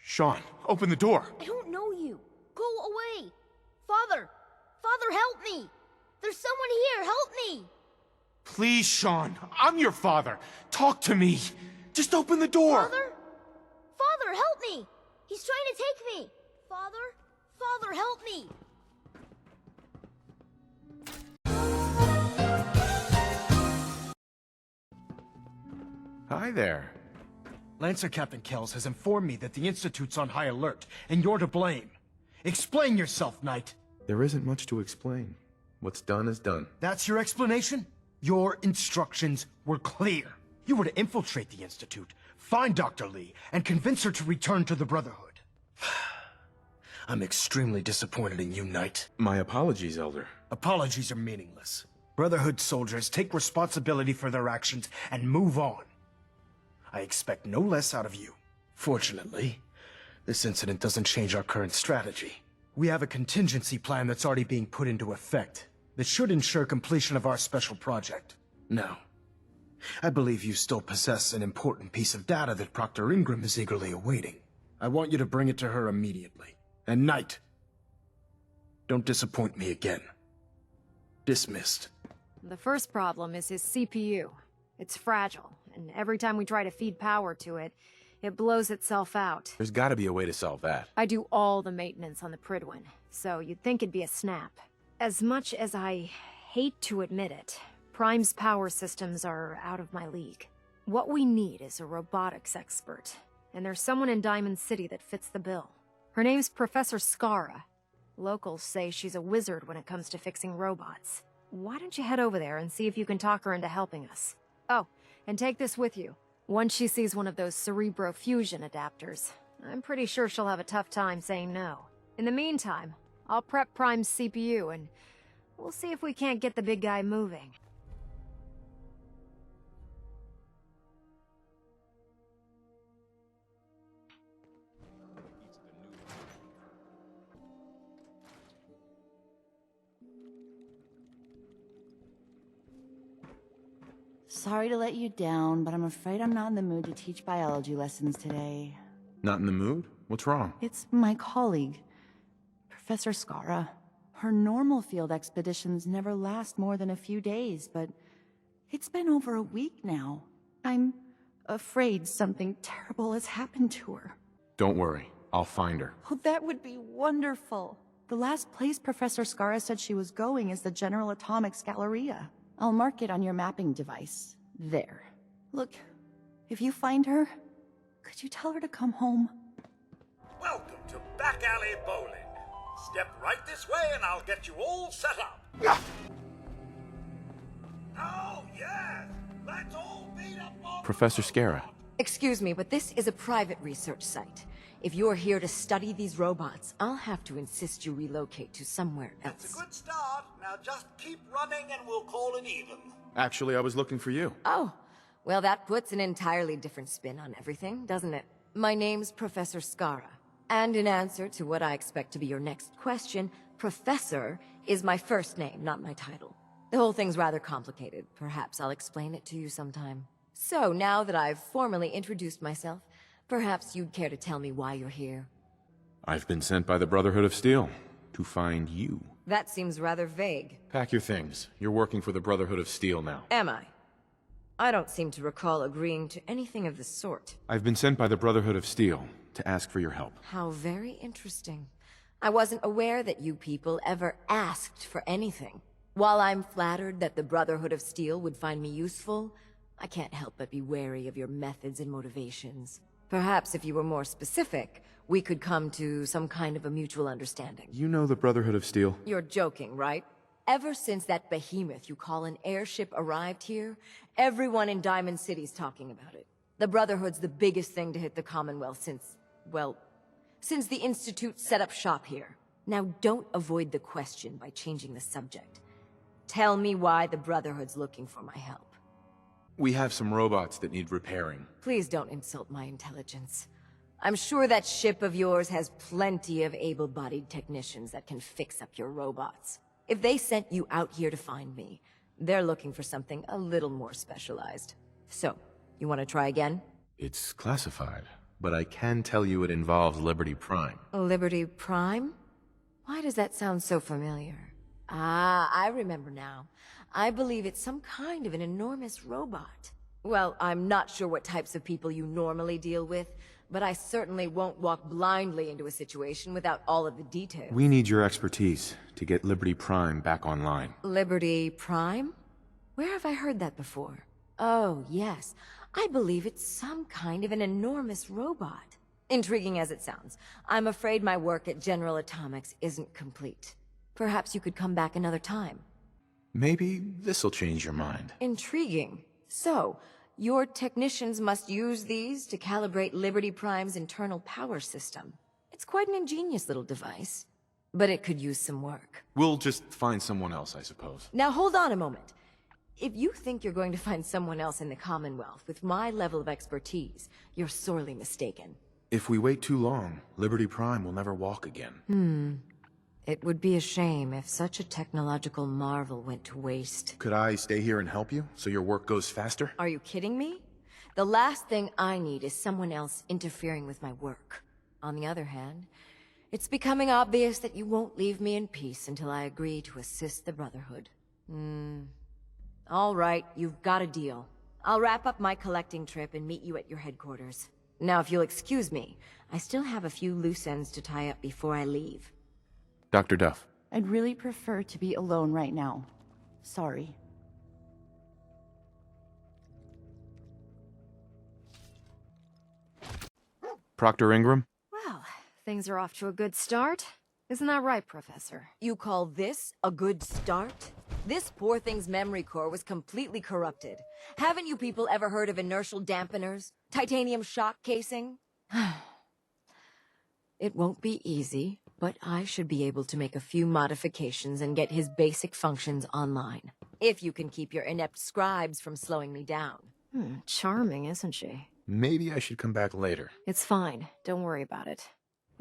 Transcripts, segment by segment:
Sean, open the door. I don't know you. Go away. Father! Father, help me! There's someone here, help me! Please, Sean, I'm your father. Talk to me. Just open the door. Father? Father, help me! He's trying to take me! Father? Father, help me! Hi there. Lancer Captain Kells has informed me that the Institute's on high alert, and you're to blame. Explain yourself, Knight. There isn't much to explain. What's done is done. That's your explanation? Your instructions were clear. You were to infiltrate the Institute, find Dr. Lee, and convince her to return to the Brotherhood. I'm extremely disappointed in you, Knight. My apologies, Elder. Apologies are meaningless. Brotherhood soldiers take responsibility for their actions and move on. I expect no less out of you. Fortunately, this incident doesn't change our current strategy. We have a contingency plan that's already being put into effect that should ensure completion of our special project. Now, I believe you still possess an important piece of data that Proctor Ingram is eagerly awaiting. I want you to bring it to her immediately. And Knight, don't disappoint me again. Dismissed. The first problem is his CPU. It's fragile, and every time we try to feed power to it, it blows itself out. There's gotta be a way to solve that. I do all the maintenance on the Pridwin, so you'd think it'd be a snap. As much as I hate to admit it, Prime's power systems are out of my league. What we need is a robotics expert, and there's someone in Diamond City that fits the bill. Her name's Professor Scara. Locals say she's a wizard when it comes to fixing robots. Why don't you head over there and see if you can talk her into helping us? Oh, and take this with you. Once she sees one of those cerebro fusion adapters, I'm pretty sure she'll have a tough time saying no. In the meantime, I'll prep Prime's CPU and we'll see if we can't get the big guy moving. Sorry to let you down, but I'm afraid I'm not in the mood to teach biology lessons today. Not in the mood? What's wrong? It's my colleague, Professor Scara. Her normal field expeditions never last more than a few days, but it's been over a week now. I'm afraid something terrible has happened to her. Don't worry. I'll find her. Oh, that would be wonderful. The last place Professor Scara said she was going is the General Atomics Galleria. I'll mark it on your mapping device. There. Look, if you find her, could you tell her to come home? Welcome to Back Alley Bowling. Step right this way and I'll get you all set up. Oh, yes! Let's all beat up on Professor Scara. Excuse me, but this is a private research site. If you're here to study these robots, I'll have to insist you relocate to somewhere else. It's a good start. Now just keep running and we'll call it even. Actually, I was looking for you. Oh, well that puts an entirely different spin on everything, doesn't it? My name's Professor Scara. And in answer to what I expect to be your next question, Professor is my first name, not my title. The whole thing's rather complicated. Perhaps I'll explain it to you sometime. So, now that I've formally introduced myself, perhaps you'd care to tell me why you're here. I've been sent by the Brotherhood of Steel to find you. That seems rather vague. Pack your things. You're working for the Brotherhood of Steel now. Am I? I don't seem to recall agreeing to anything of the sort. I've been sent by the Brotherhood of Steel to ask for your help. How very interesting. I wasn't aware that you people ever asked for anything. While I'm flattered that the Brotherhood of Steel would find me useful, I can't help but be wary of your methods and motivations. Perhaps if you were more specific, we could come to some kind of a mutual understanding. You know the Brotherhood of Steel? You're joking, right? Ever since that behemoth you call an airship arrived here, everyone in Diamond City's talking about it. The Brotherhood's the biggest thing to hit the Commonwealth since, well, since the Institute set up shop here. Now don't avoid the question by changing the subject. Tell me why the Brotherhood's looking for my help. We have some robots that need repairing. Please don't insult my intelligence. I'm sure that ship of yours has plenty of able-bodied technicians that can fix up your robots. If they sent you out here to find me, they're looking for something a little more specialized. So, you want to try again? It's classified, but I can tell you it involves Liberty Prime. Liberty Prime? Why does that sound so familiar? Ah, I remember now. I believe it's some kind of an enormous robot. Well, I'm not sure what types of people you normally deal with, but I certainly won't walk blindly into a situation without all of the details. We need your expertise to get Liberty Prime back online. Liberty Prime? Where have I heard that before? Oh, yes. I believe it's some kind of an enormous robot. Intriguing as it sounds, I'm afraid my work at General Atomics isn't complete. Perhaps you could come back another time. Maybe this'll change your mind. Intriguing. So, your technicians must use these to calibrate Liberty Prime's internal power system. It's quite an ingenious little device, but it could use some work. We'll just find someone else, I suppose. Now hold on a moment. If you think you're going to find someone else in the Commonwealth with my level of expertise, you're sorely mistaken. If we wait too long, Liberty Prime will never walk again. It would be a shame if such a technological marvel went to waste. Could I stay here and help you, so your work goes faster? Are you kidding me? The last thing I need is someone else interfering with my work. On the other hand, it's becoming obvious that you won't leave me in peace until I agree to assist the Brotherhood. All right, you've got a deal. I'll wrap up my collecting trip and meet you at your headquarters. Now, if you'll excuse me, I still have a few loose ends to tie up before I leave. Dr. Duff. I'd really prefer to be alone right now. Sorry. Proctor Ingram? Well, things are off to a good start. Isn't that right, Professor? You call this a good start? This poor thing's memory core was completely corrupted. Haven't you people ever heard of inertial dampeners? Titanium shock casing? It won't be easy, but I should be able to make a few modifications and get his basic functions online. If you can keep your inept scribes from slowing me down. Charming, isn't she? Maybe I should come back later. It's fine. Don't worry about it.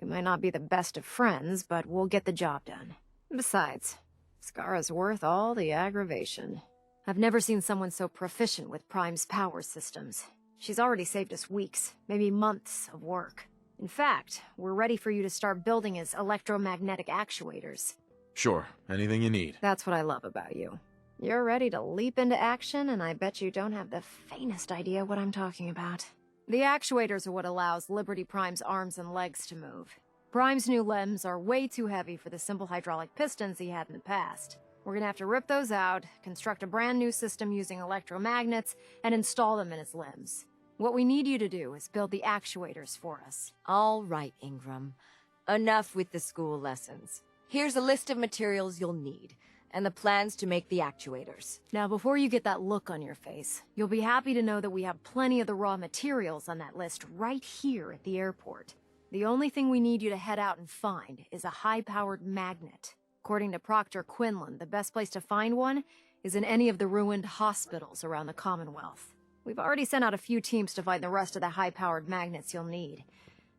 We might not be the best of friends, but we'll get the job done. Besides, Scara's worth all the aggravation. I've never seen someone so proficient with Prime's power systems. She's already saved us weeks, maybe months of work. In fact, we're ready for you to start building his electromagnetic actuators. Sure, anything you need. That's what I love about you. You're ready to leap into action, and I bet you don't have the faintest idea what I'm talking about. The actuators are what allows Liberty Prime's arms and legs to move. Prime's new limbs are way too heavy for the simple hydraulic pistons he had in the past. We're gonna have to rip those out, construct a brand new system using electromagnets, and install them in his limbs. What we need you to do is build the actuators for us. All right, Ingram. Enough with the school lessons. Here's a list of materials you'll need, and the plans to make the actuators. Now, before you get that look on your face, you'll be happy to know that we have plenty of the raw materials on that list right here at the airport. The only thing we need you to head out and find is a high-powered magnet. According to Proctor Quinlan, the best place to find one is in any of the ruined hospitals around the Commonwealth. We've already sent out a few teams to find the rest of the high-powered magnets you'll need.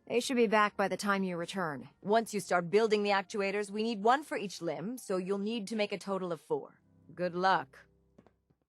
They should be back by the time you return. Once you start building the actuators, we need one for each limb, so you'll need to make a total of 4. Good luck.